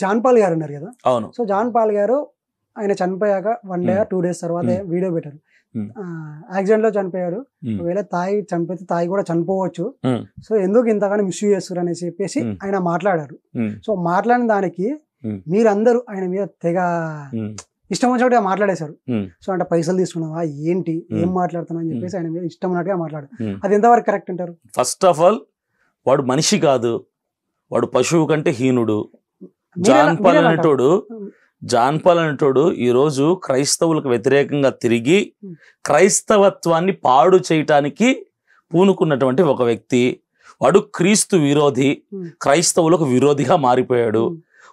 John Paul గారు ఉన్నారు కదా. అవును. సో జాన్ పాల్ గారు ఆయన చనిపోయాక 1 day 2 days తర్వాత వీడియో పెట్టారు. యాక్సిడెంట్ లో చనిపోయారు. ఒకవేళ తాయి చనిపోతే తాయి కూడా చనిపోవచ్చు. సో ఎందుకు ఇంతగానో మిస్యూజ్ చేస్తారు అనేసి చెప్పేసి ఆయన మాట్లాడారు. సో మాట్లాడిన దానికి మీరందరూ ఆయన మీద తెగ ఇష్టం వచ్చినట్టుగా మాట్లాడేశారు. సో అంటే పైసలు తీసుకున్నావా ఏంటి, ఏం మాట్లాడుతున్నావు అని చెప్పేసి ఆయన మీద ఇష్టం ఉన్నట్టుగా మాట్లాడారు. అది ఎంతవరకు కరెక్ట్ అంటారు? ఫస్ట్ ఆఫ్ ఆల్ వాడు మనిషి కాదు, వాడు పశువు కంటే హీనుడు. జాన్ పాల్ అనేటోడు ఈరోజు క్రైస్తవులకు వ్యతిరేకంగా తిరిగి క్రైస్తవత్వాన్ని పాడు చేయటానికి పూనుకున్నటువంటి ఒక వ్యక్తి. వాడు క్రీస్తు విరోధి, క్రైస్తవులకు విరోధిగా మారిపోయాడు.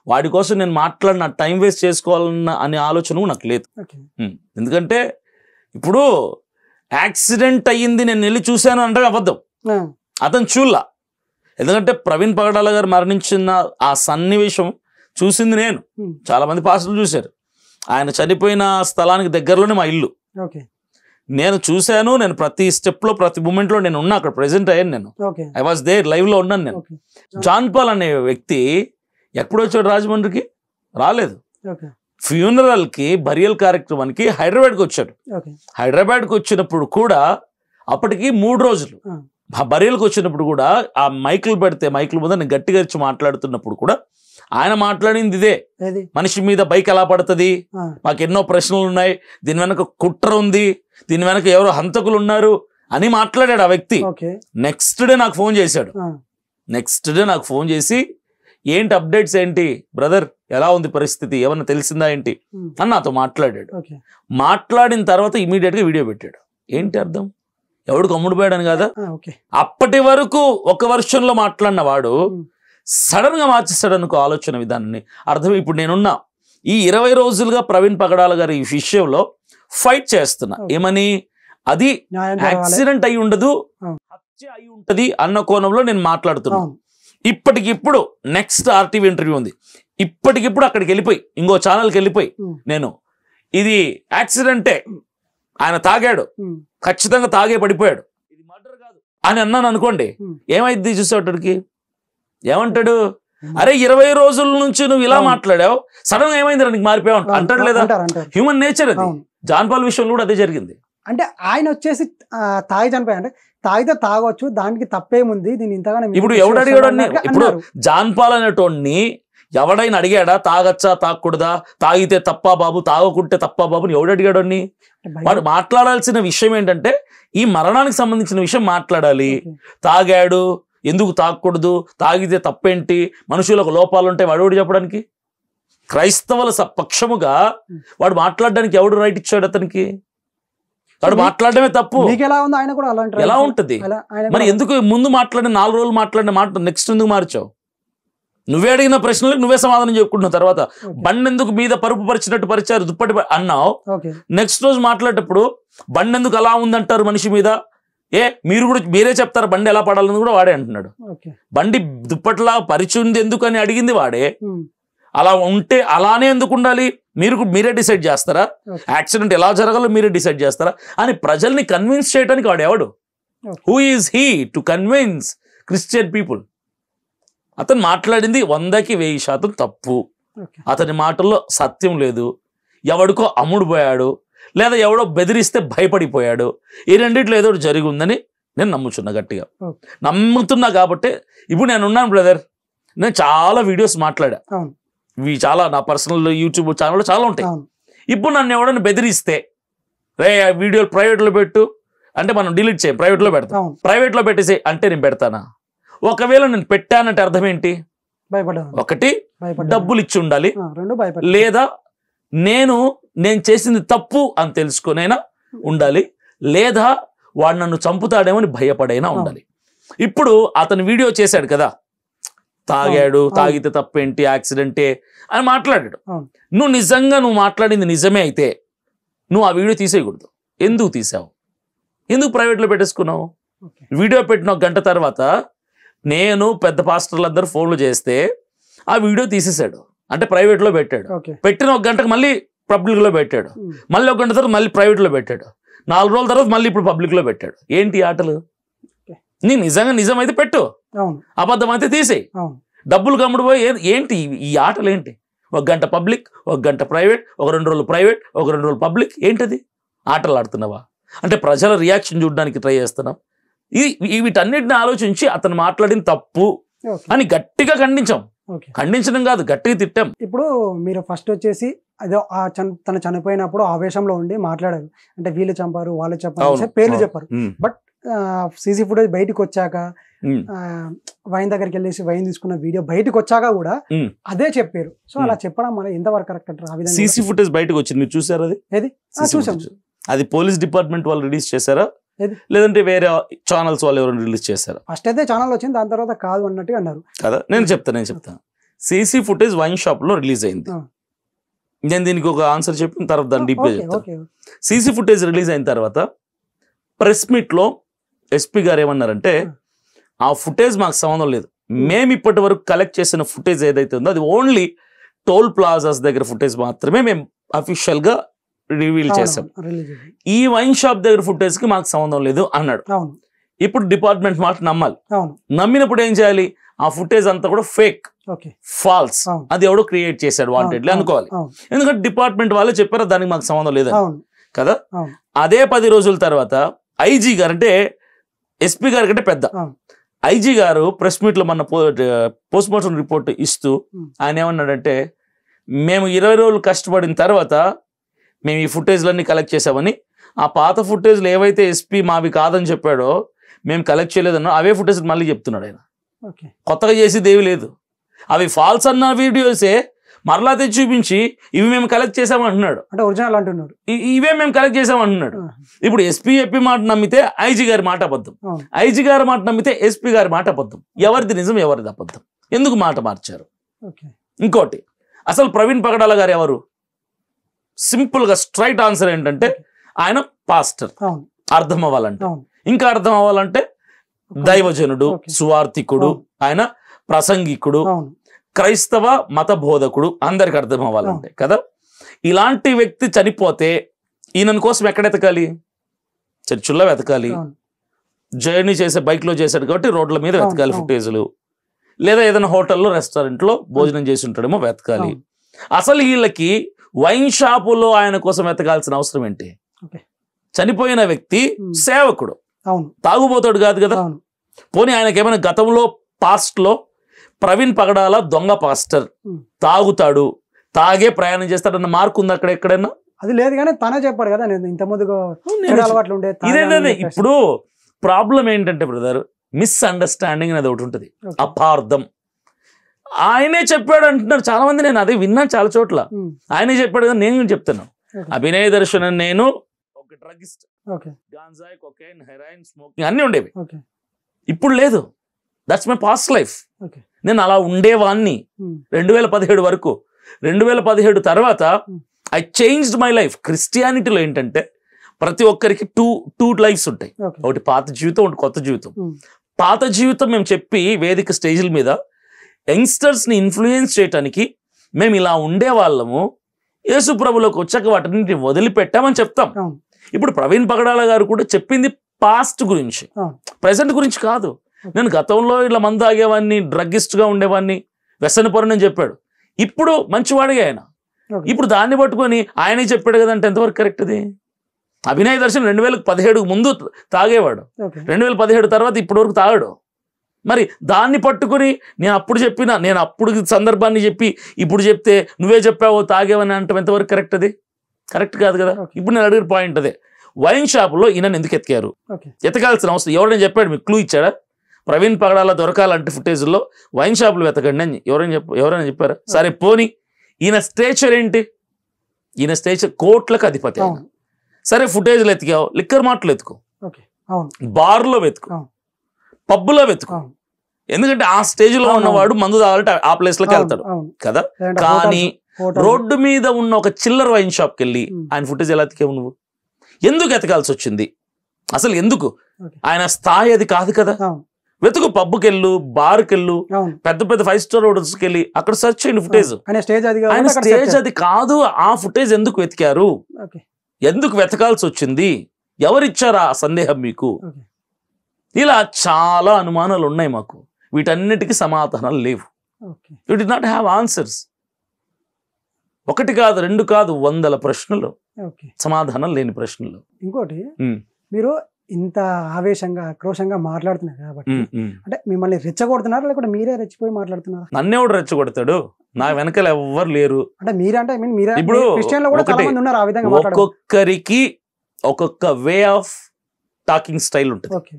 వాడి కోసం నేను మాట్లాడిన టైం వేస్ట్ చేసుకోవాలన్న అనే ఆలోచన నాకు లేదు. ఎందుకంటే ఇప్పుడు యాక్సిడెంట్ అయ్యింది నేను వెళ్ళి చూశాను అంటే అబద్ధం, అతను చూడలా. ఎందుకంటే ప్రవీణ్ పగడాల గారు మరణించిన ఆ సన్నివేశం చూసింది నేను, చాలా మంది పాస్టర్లు చూశారు. ఆయన చనిపోయిన స్థలానికి దగ్గరలోనే మా ఇల్లు, నేను చూశాను. నేను ప్రతి స్టెప్ లో ప్రతి మూమెంట్ లో నేను ఉన్నా, అక్కడ ప్రెసెంట్ అయ్యాను. నేను ఐ వాజ్ దేర్, లైవ్ లో ఉన్నాను నేను. జాన్ పాల్ అనే వ్యక్తి ఎప్పుడు వచ్చాడు రాజమండ్రికి? రాలేదు. ఫ్యూనరల్ కి బరియల్ కార్యక్రమానికి హైదరాబాద్కి వచ్చాడు. హైదరాబాద్కి వచ్చినప్పుడు కూడా అప్పటికి 3 రోజులు. బరియల్కి వచ్చినప్పుడు కూడా ఆ మైకులు పెడితే మైకుల ముందు నేను గట్టిగా ఇచ్చి మాట్లాడుతున్నప్పుడు కూడా ఆయన మాట్లాడింది ఇదే, మనిషి మీద బైక్ ఎలా పడుతుంది, మాకు ఎన్నో ప్రశ్నలు ఉన్నాయి, దీని వెనక కుట్ర ఉంది, దీని వెనక ఎవరో హంతకులు ఉన్నారు అని మాట్లాడాడు ఆ వ్యక్తి. నెక్స్ట్ డే నాకు ఫోన్ చేసి ఏంటి అప్డేట్స్ ఏంటి బ్రదర్, ఎలా ఉంది పరిస్థితి, ఏమన్నా తెలిసిందా ఏంటి అని నాతో మాట్లాడాడు. మాట్లాడిన తర్వాత ఇమీడియట్ గా వీడియో పెట్టాడు. ఏంటి అర్థం? ఎవడికి అమ్ముడుపోయాడని కదా. అప్పటి వరకు ఒక వర్షంలో మాట్లాడిన వాడు సడన్ గా మార్చేస్తాడు అనుకో ఆలోచన విధానాన్ని. అర్థం ఇప్పుడు నేనున్నా ఈ 20 రోజులుగా ప్రవీణ్ పగడాల గారి ఈ విషయంలో ఫైట్ చేస్తున్నా. ఏమని? అది యాక్సిడెంట్ అయి ఉండదు, హత్య అయి ఉంటది అన్న కోణంలో నేను మాట్లాడుతున్నా. ఇప్పటికిప్పుడు నెక్స్ట్ ఆర్టీవీ ఇంటర్వ్యూ ఉంది, ఇప్పటికిప్పుడు అక్కడికి వెళ్ళిపోయి ఇంకో ఛానల్కి వెళ్ళిపోయి నేను ఇది యాక్సిడెంటే, ఆయన తాగాడు, ఖచ్చితంగా తాగే పడిపోయాడు, ఇది మర్డర్ కాదు అని అన్నాను అనుకోండి, ఏమైంది చూసేవాడికి? ఏమంటాడు? అరే 20 రోజుల నుంచి నువ్వు ఇలా మాట్లాడావు, సడన్ గా ఏమైంది నీకు మారిపోయావు అంటాడు లేదా? హ్యూమన్ నేచర్ అది. జాన్ పాల్ విషయంలో కూడా అదే జరిగింది. అంటే ఆయన వచ్చేసి తాగి చనిపోయా అంటే తాగితే తాగొచ్చు, దానికి తప్పేముంది, దీని ఇంతగానే. ఇప్పుడు ఎవడు అడిగాడు? ఇప్పుడు జాన్ పాల్ అనేటోడిని ఎవడైనా అడిగాడా తాగచ్చా తాగకూడదా, తాగితే తప్పా బాబు, తాగకుంటే తప్పా బాబు అని ఎవడు అడిగాడు? వాడు మాట్లాడాల్సిన విషయం ఏంటంటే ఈ మరణానికి సంబంధించిన విషయం మాట్లాడాలి. తాగాడు, ఎందుకు తాగకూడదు, తాగితే తప్పేంటి, మనుషులకు లోపాలు ఉంటాయి వాడు చెప్పడానికి? క్రైస్తవుల పక్షముగా వాడు మాట్లాడడానికి ఎవడు రైట్ ఇచ్చాడు అతనికి? వాడు మాట్లాడమే తప్పు. ఎలా ఉంటది మరి? ఎందుకు ముందు మాట్లాడిన 4 రోజులు మాట్లాడిన మాట నెక్స్ట్ ఎందుకు మార్చావు? నువ్వే అడిగిన ప్రశ్నలకు నువ్వే సమాధానం చెప్పుకుంటున్నావు. తర్వాత బండి ఎందుకు మీద పరుపు పరిచినట్టు పరిచారు, దుప్పటి అన్నావు. నెక్స్ట్ రోజు మాట్లాడేటప్పుడు బండి ఎందుకు అలా ఉందంటారు మనిషి మీద, మీరే చెప్తారు బండి ఎలా పడాలని కూడా వాడే అంటున్నాడు. బండి దుప్పట్లా పరిచింది ఎందుకు అని అడిగింది వాడే. అలా ఉంటే అలానే ఎందుకు ఉండాలి మీరే డిసైడ్ చేస్తారా? యాక్సిడెంట్ ఎలా జరగాలో మీరే డిసైడ్ చేస్తారా అని ప్రజల్ని కన్విన్స్ చేయడానికి వాడు ఎవడు? Who is he to convince Christian people? అతను మాట్లాడింది 100కి 1000% తప్పు. అతని మాటల్లో సత్యం లేదు. ఎవడికో అమ్ముడుపోయాడు, లేదా ఎవడో బెదిరిస్తే భయపడిపోయాడు. ఈ రెండిట్లో ఏదో జరిగి ఉందని నేను నమ్ముతున్నా, గట్టిగా నమ్ముతున్నా. కాబట్టి ఇప్పుడు నేను ఉన్నాను బ్రదర్, నేను చాలా వీడియోస్ మాట్లాడా, ఇవి చాలా నా పర్సనల్ యూట్యూబ్ ఛానల్లో చాలా ఉంటాయి. ఇప్పుడు నన్ను ఎవడన్నా బెదిరిస్తే రే వీడియోలు ప్రైవేట్లో పెట్టు అంటే మనం డిలీట్ చేయం, ప్రైవేట్లో పెడతాం. ప్రైవేట్లో పెట్టేసి అంటే నేను పెడతానా? ఒకవేళ నేను పెట్టానంటే అర్థం ఏంటి? ఒకటి డబ్బులు ఇచ్చి ఉండాలి, లేదా నేను చేసింది తప్పు అని తెలుసుకునైనా ఉండాలి, లేదా వాడు నన్ను చంపుతాడేమో అని భయపడైనా ఉండాలి. ఇప్పుడు అతను వీడియో చేశాడు కదా, తాగాడు, తాగితే తప్పేంటి, యాక్సిడెంటే అని మాట్లాడాడు. నువ్వు మాట్లాడింది నిజమే అయితే నువ్వు ఆ వీడియో తీసేయకూడదు. ఎందుకు తీసావు? ఎందుకు ప్రైవేట్లో పెట్టేసుకున్నావు? వీడియో పెట్టిన 1 గంట తర్వాత నేను పెద్ద పాస్టర్లందరూ ఫోన్లు చేస్తే ఆ వీడియో తీసేశాడు, అంటే ప్రైవేట్లో పెట్టాడు. పెట్టిన 1 గంటకు మళ్ళీ పబ్లిక్లో పెట్టాడు, మళ్ళీ 1 గంట తర్వాత మళ్ళీ ప్రైవేట్లో పెట్టాడు, 4 రోజుల తర్వాత మళ్ళీ ఇప్పుడు పబ్లిక్లో పెట్టాడు. ఏంటి ఆటలు? నీ నిజంగా నిజమైతే పెట్టు, అబద్ధం అయితే తీసేయి. డబ్బులు కమ్ముడు పోయి ఏంటి ఈ ఆటలు ఏంటి? 1 గంట పబ్లిక్, 1 గంట ప్రైవేట్, ఒక 2 రోజులు ప్రైవేట్, ఒక 2 రోజులు పబ్లిక్. ఏంటది? ఆటలు ఆడుతున్నావా? అంటే ప్రజల రియాక్షన్ చూడడానికి ట్రై చేస్తున్నాం. వీటన్నిటిని ఆలోచించి అతను మాట్లాడిన తప్పు అని గట్టిగా ఖండించాం. ఖండించడం కాదు, గట్టిగా తిట్టాం. ఇప్పుడు మీరు ఫస్ట్ వచ్చేసి అదే తను చనిపోయినప్పుడు ఆవేశంలో ఉండి మాట్లాడారు, అంటే వీళ్ళు చంపారు వాళ్ళు చంపారు పేర్లు చెప్పారు. బట్ సీసీ ఫుటేజ్ బయటకు వచ్చాక, వైన్ దగ్గరికి వెళ్ళేసి వైన్ తీసుకున్న వీడియో బయటకు వచ్చాక కూడా అదే చెప్పారు. సో అలా చెప్పడం మన ఎంతవరకు కరెక్ట్ అంటారు? సీసీ ఫుటేజ్ బయటకు వచ్చింది, మీరు చూసారు? అది ఏది చూసాం. అది పోలీస్ డిపార్ట్మెంట్ వాళ్ళు రిలీజ్ చేశారా లేదంటే వేరే ఛానల్స్ వాళ్ళు ఎవరైనా రిలీజ్ చేశారా? ఫస్ట్ అయితే ఛానల్ వచ్చింది, దాని తర్వాత కాదు అన్నట్టు అన్నారు కదా. నేను చెప్తాను. సీసీ ఫుటేజ్ వైన్ షాప్ లో రిలీజ్ అయింది. నేను దీనికి ఒక ఆన్సర్ చెప్పిన తర్వాత దాన్ని డీప్గా చెప్తాను. సీసీ ఫుటేజ్ రిలీజ్ అయిన తర్వాత ప్రెస్ మీట్ లో ఎస్పీ గారు ఏమన్నారంటే, ఆ ఫుటేజ్ మాకు సంబంధం లేదు, మేము ఇప్పటి వరకు కలెక్ట్ చేసిన ఫుటేజ్ ఏదైతే ఉందో అది ఓన్లీ టోల్ ప్లాజాస్ దగ్గర ఫుటేజ్ మాత్రమే మేము అఫీషియల్ గా రివీల్ చేసాం, ఈ వైన్ షాప్ దగ్గర ఫుటేజ్ కి మాకు సంబంధం లేదు అన్నాడు. ఇప్పుడు డిపార్ట్మెంట్ మాట నమ్మాలి. నమ్మినప్పుడు ఏం చేయాలి? ఆ ఫుటేజ్ అంతా కూడా ఫేక్, ఫాల్స్, అది ఎవడో క్రియేట్ చేశాడు వాంటెడ్లీ అనుకోవాలి. ఎందుకంటే డిపార్ట్మెంట్ వాళ్ళే చెప్పారు దానికి మాకు సంబంధం లేదు కదా. అదే 10 రోజుల తర్వాత ఐజీ గారు, అంటే ఎస్పీ గారి కంటే పెద్ద ఐజీ గారు ప్రెస్ మీట్ లో మన పోస్ట్ మార్టం రిపోర్ట్ ఇస్తూ ఆయన ఏమన్నాడంటే, మేము 20 రోజులు కష్టపడిన తర్వాత మేము ఈ ఫుటేజ్లన్నీ కలెక్ట్ చేసామని, ఆ పాత ఫుటేజ్లు ఏవైతే ఎస్పీ మావి కాదని చెప్పాడో మేము కలెక్ట్ చేయలేదన్నా అవే ఫుటేజ్ మళ్ళీ చెప్తున్నాడు ఆయన. కొత్తగా చేసేది ఏవి లేదు, అవి ఫాల్స్ అన్న వీడియోసే మరలా తెచ్చి చూపించి ఇవి మేము కలెక్ట్ చేసామంటున్నాడు, అంటే ఒరిజినల్ అంటున్నాడు, ఇవే మేము కలెక్ట్ చేసామంటున్నాడు. ఇప్పుడు ఎస్పీ మాట నమ్మితే ఐజీ గారి మాట అబద్ధం, ఐజీ గారి మాట నమ్మితే ఎస్పీ గారి మాట అబద్ధం. ఎవరిది నిజం ఎవరిది అబద్ధం? ఎందుకు మాట మార్చారు? ఇంకోటి, అసలు ప్రవీణ్ పగడాల గారు ఎవరు? సింపుల్ గా స్ట్రైట్ ఆన్సర్ ఏంటంటే ఆయన పాస్టర్. అర్థం అవ్వాలంటే, ఇంకా అర్థం అవ్వాలంటే దైవజనుడు, సువార్థికుడు, ఆయన ప్రసంగికుడు, క్రైస్తవ మత బోధకుడు, అందరికి అర్థం అవ్వాలంటే కదా. ఇలాంటి వ్యక్తి చనిపోతే ఈయన కోసం ఎక్కడ వెతకాలి? చర్చిల్లో వెతకాలి. జర్నీ చేసే బైక్ లో చేశాడు కాబట్టి రోడ్ల మీద వెతకాలి ఫుటేజ్లు, లేదా ఏదైనా హోటల్లో రెస్టారెంట్లో భోజనం చేసి ఉంటాడేమో వెతకాలి. అసలు వీళ్ళకి వైన్ షాపులో ఆయన కోసం వెతకాల్సిన అవసరం ఏంటి? చనిపోయిన వ్యక్తి సేవకుడు, తాగుబోతాడు కాదు కదా. పోనీ ఆయనకి ఏమైనా గతంలో పాస్ట్ లో ప్రవీణ్ పగడాల దొంగ పాస్టర్, తాగుతాడు, తాగే ప్రయాణం చేస్తాడన్న మార్కు ఉంది అక్కడ ఎక్కడైనా? అది లేదు, కానీ తనే చెప్పాడు కదా ఇంత ముందుగా అలవాట్లు ఉండే. ఇదేంటే ఇప్పుడు ప్రాబ్లం ఏంటంటే బ్రదర్, మిస్అండర్స్టాండింగ్ అనేది ఒకటి ఉంటుంది, అపార్థం. ఆయనే చెప్పాడు అంటున్నారు చాలా మంది, నేను అదే విన్నాను చాలా చోట్ల. ఆయనే చెప్పాడు కదా, నేను చెప్తాను. అభినయ దర్శనం నేను ఒక డ్రగిస్ట్, గాంజాయి, కొకైన్, హెరాయిన్, స్మోకింగ్ అన్ని ఉండేవి. ఇప్పుడు లేదు. That's my past life. నేను అలా ఉండేవాన్ని 2017 వరకు. 2017 తర్వాత ఐ చేంజ్డ్ మై లైఫ్. క్రిస్టియానిటీలో ఏంటంటే ప్రతి ఒక్కరికి టూ లైఫ్స్ ఉంటాయి, ఒకటి పాత జీవితం, ఒకటి కొత్త జీవితం. పాత జీవితం మేము చెప్పి వేదిక స్టేజ్ల మీద యంగ్స్టర్స్ ని ఇన్ఫ్లుయెన్స్ చేయడానికి మేము ఇలా ఉండేవాళ్ళము, యేసు ప్రభులోకి వచ్చాక వాటిని వదిలిపెట్టామని చెప్తాం. ఇప్పుడు ప్రవీణ్ పగడాల గారు కూడా చెప్పింది పాస్ట్ గురించి, ప్రెసెంట్ గురించి కాదు. నేను గతంలో ఇలా మందు తాగేవాడిని, డ్రగ్గిస్ట్ గా ఉండేవాడిని, వ్యసనపరుని అని చెప్పాడు. ఇప్పుడు మంచివాడిగా ఆయన. ఇప్పుడు దాన్ని పట్టుకొని ఆయనే చెప్పాడు కదంటే ఎంతవరకు కరెక్ట్? అది అభినయ దర్శనం 2017 ముందు తాగేవాడు, 2017 తర్వాత ఇప్పటి వరకు తాగాడు. మరి దాన్ని పట్టుకుని నేను అప్పుడు సందర్భాన్ని చెప్పి ఇప్పుడు చెప్తే నువ్వే చెప్పావో తాగేవని అంటే ఎంతవరకు కరెక్ట్? అది కరెక్ట్ కాదు కదా. ఇప్పుడు నేను అడిగిన పాయింట్ అదే, వైన్ షాపులో ఈయనని ఎందుకు ఎతికారు? ఎతకాల్సిన అవసరం ఎవరైనా చెప్పాడు? మీకు క్లూ ఇచ్చాడా? ప్రవీణ్ పగడాల దొరకాలంటే ఫుటేజ్లో వైన్ షాపులు వెతకండి అని ఎవరైనా చెప్పారా? సరే పోనీ, ఈయన స్టేచర్ ఏంటి? ఈయన స్టేచర్ కోట్లకు అధిపతి. సరే ఫుటేజ్లో ఎతికావు, లిక్కర్ మార్ట్లో వెతుకు, బార్లో వెతుకు, పబ్బులో వెతుకు. ఎందుకంటే ఆ స్టేజ్ లో ఉన్నవాడు మందు తాగాలంటే ఆ ప్లేస్ లోకి వెళ్తాడు కదా. కానీ రోడ్డు మీద ఉన్న ఒక చిల్లర వైన్ షాప్కి వెళ్ళి ఆయన ఫుటేజ్ ఎలా ఎతికావు నువ్వు? ఎందుకు ఎతకాల్సి వచ్చింది అసలు? ఎందుకు? ఆయన స్థాయి అది కాదు కదా. వెతుకు, పబ్కి వెళ్ళు, బార్కి వెళ్ళు, పెద్ద పెద్ద 5 స్టార్ హోటల్స్కి వెళ్ళి అక్కడ సెర్చ్ చేయండి ఫుటేజ్. ఆయన స్టేజ్ అది కాదు. ఆ ఫుటేజ్ ఎందుకు వెతికారు? ఎందుకు వెతకాల్సి వచ్చింది? ఎవరిచ్చారా ఆ సందేహం మీకు? ఇలా చాలా అనుమానాలు ఉన్నాయి మాకు. వీటన్నిటికీ సమాధానాలు లేవు. Okay you did not have answers. ఒకటి కాదు, రెండు కాదు, 100 ప్రశ్నలు, ఓకే సమాధానం లేని ప్రశ్నలు. ఇంకోటి మీరు ఇంత ఆవేశంగా ఆక్రోషంగా మాట్లాడుతున్నారు కాబట్టి అంటే మిమ్మల్ని రెచ్చగొడుతున్నారా లేకపోతే మీరే రెచ్చిపోయి మాట్లాడుతున్నారా? నన్నెవడు రెచ్చగొడతాడు? నా వెనకాల ఎవ్వరు లేరు. అంటే మీరంటే I mean మీరే ఇప్పుడు క్రిస్టియన్లు కూడా చాలా మంది ఉన్నారు ఆ విధంగా మాట్లాడడం. ఒక్కొక్కరికి ఒక్కొక్క వే ఆఫ్ టాకింగ్ స్టైల్ ఉంటుంది. ఓకే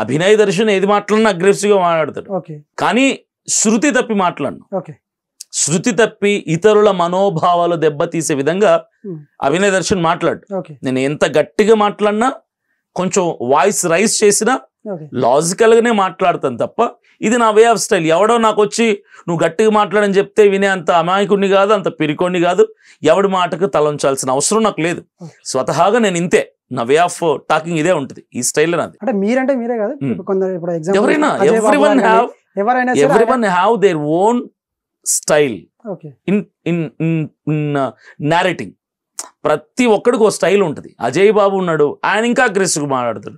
అభినయ్ దర్శన్ ఏది మాట్లాడినా అగ్రెసివ్ గా మాట్లాడతాడు, ఓకే కానీ శృతి తప్పి మాట్లాడను. ఓకే శృతి తప్పి ఇతరుల మనోభావాలు దెబ్బతీసే విధంగా అభినయ్ దర్శన్ మాట్లాడు. ఓకే నేను ఎంత గట్టిగా మాట్లాడినా, కొంచెం వాయిస్ రైజ్ చేసినా ఓకే లాజికల్ గానే మాట్లాడతాను తప్ప ఇది నా వే ఆఫ్ స్టైల్. ఎవడో నాకు వచ్చి నువ్వు గట్టిగా మాట్లాడని చెప్తే వినే అంత అమాయకుడిని కాదు, అంత పిరికోడిని కాదు, ఎవడి మాటకు తలంచాల్సిన అవసరం నాకు లేదు. స్వతహాగా నేను ఇంతే, నా వే ఆఫ్ టాకింగ్ ఇదే ఉంటుంది, ఈ స్టైల్ నాది. అంటే మీరంటే మీరే కాదు, కొందరు ఇప్పుడు ఎగ్జాంపుల్ ఎవరైనా everyone have their own style in narrating. ప్రతి ఒక్కడికి ఒక స్టైల్ ఉంటుంది. అజయ్ బాబు ఉన్నాడు, ఆయన ఇంకా అగ్రెసివ్గా మాట్లాడతాడు.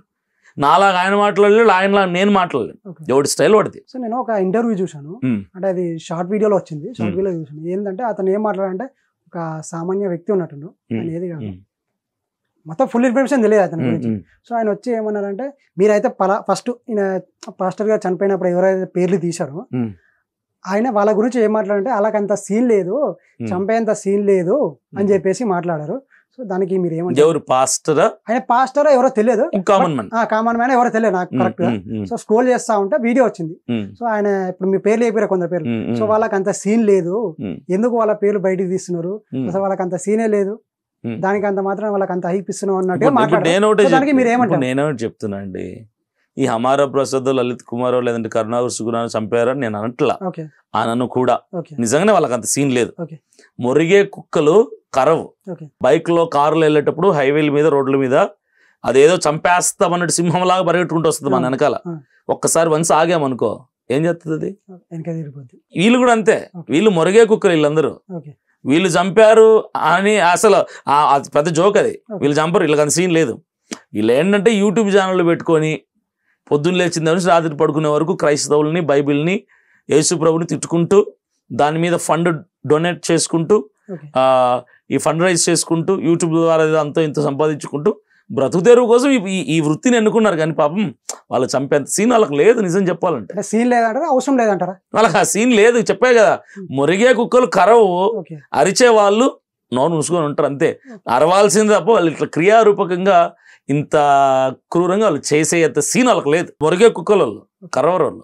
నాలాగా ఆయన మాట్లాడలేదు, ఆయనలాగా నేను మాట్లాడలేదు. ఎవడి స్టైల్ వాడిది. సో నేను ఒక ఇంటర్వ్యూ చూశాను, అంటే అది షార్ట్ వీడియోలో వచ్చింది. షార్ట్ వీడియోలో చూసాను. ఏంటంటే అతను ఏం మాట్లాడంటే ఒక సామాన్య వ్యక్తి ఉన్నట్టు, ఆయన ఏది కాదు, మొత్తం ఫుల్ ఇన్ఫర్మేషన్ తెలియదు అతని గురించి. సో ఆయన వచ్చి ఏమన్నారంటే, మీరైతే ఫస్ట్ ఈయన పాస్టర్ గారు చనిపోయినప్పుడు ఎవరైతే పేర్లు తీశారో ఆయన వాళ్ళ గురించి ఏం మాట్లాడంటే అలాగంత సీన్ లేదు, చంపేంత సీన్ లేదు అని చెప్పేసి మాట్లాడారు. సో దానికి మీరు ఏమంటారు? ఎవరు పాస్టర్? ఆయన పాస్టర్ ఎవరో తెలియదు, కామన్ మ్యాన్ ఎవరో తెలియదు నాకు కరెక్ట్ గా. సో స్క్రోల్ చేస్తా ఉంటే వీడియో వచ్చింది. సో ఆయన ఇప్పుడు మీ పేర్లు చెప్పారు కొందరు పేర్లు. సో వాళ్ళకి అంత సీన్ లేదు, ఎందుకు వాళ్ళ పేర్లు బయటకు తీస్తున్నారు, అసలు వాళ్ళకి అంత సీనే లేదు, దానికి అంత మాత్రం వాళ్ళకి అంత హైప్ ఇస్తున్నాం అన్నట్టు మాట్లాడారు. మీరు ఏమంటారు? నేనేమిటి చెప్తున్నా అండి, ఈ హమారా ప్రసాద్, లలిత్ కుమార్ లేదంటే కరుణాకర్ సుగుణాన్ని చంపారని నేను అనట్లా, అనను కూడా. నిజంగానే వాళ్ళకి అంత సీన్ లేదు. మొరిగే కుక్కలు కరవు. బైక్ లో కార్లు వెళ్ళేటప్పుడు హైవేల మీద రోడ్ల మీద అదేదో చంపేస్తామన్నట్టు సింహంలాగా పరిగెట్టుకుంటూ వస్తుంది మన వెనకాల. ఒక్కసారి వన్స్ ఆగామనుకో ఏం చేస్తుంది? వీళ్ళు కూడా అంతే, వీళ్ళు మొరిగే కుక్కలు వీళ్ళందరూ. వీళ్ళు చంపారు అని అసలు పెద్ద జోక్ అది. వీళ్ళు చంపరు, వీళ్ళకి అంత సీన్ లేదు. వీళ్ళు ఏంటంటే యూట్యూబ్ ఛానళ్ళు పెట్టుకొని పొద్దున్న లేచిన నుంచి రాత్రి పడుకునే వరకు క్రైస్తవుల్ని, బైబిల్ని, యేసు ప్రభుని తిట్టుకుంటూ, దాని మీద ఫండ్ డొనేట్ చేసుకుంటూ, ఈ ఫండ్ రైజ్ చేసుకుంటూ, యూట్యూబ్ ద్వారా అంతా ఇంత సంపాదించుకుంటూ బ్రతుకు తెరువు కోసం ఈ వృత్తిని ఎన్నుకున్నారు. కానీ పాపం వాళ్ళు చంపేంత సీన్ వాళ్ళకి లేదు. నిజం చెప్పాలంటే సీన్ లేదంటారా, అవసరం లేదంటారా? వాళ్ళకి ఆ సీన్ లేదు. చెప్పే కదా, మొరిగే కుక్కలు కరవు, అరిచే వాళ్ళు నోరు మూసుకొని ఉంటారు అంతే. అరవాల్సింది తప్ప వాళ్ళు ఇట్లా క్రియారూపకంగా ఇంత క్రూరంగా వాళ్ళు చేసే అంత సీన్ వాళ్ళకి లేదు. మొరిగే కుక్కలు, కరవరు వాళ్ళు.